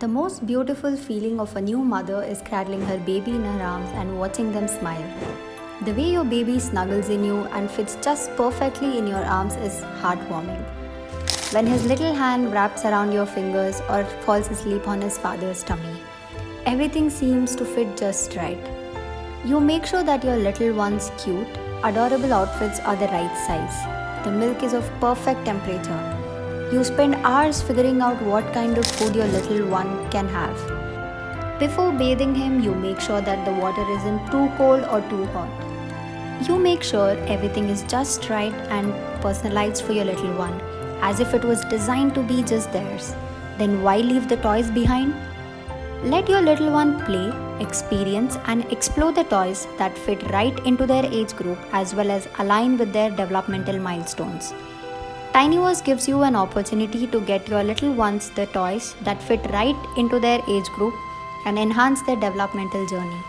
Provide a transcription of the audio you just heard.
The most beautiful feeling of a new mother is cradling her baby in her arms and watching them smile. The way your baby snuggles in you and fits just perfectly in your arms is heartwarming. When his little hand wraps around your fingers or falls asleep on his father's tummy, everything seems to fit just right. You make sure that your little one's cute, adorable outfits are the right size. The milk is of perfect temperature. You spend hours figuring out what kind of food your little one can have. Before bathing him, you make sure that the water isn't too cold or too hot. You make sure everything is just right and personalized for your little one, as if it was designed to be just theirs. Then why leave the toys behind? Let your little one play, experience, and explore the toys that fit right into their age group as well as align with their developmental milestones. Tinyverse gives you an opportunity to get your little ones the toys that fit right into their age group and enhance their developmental journey.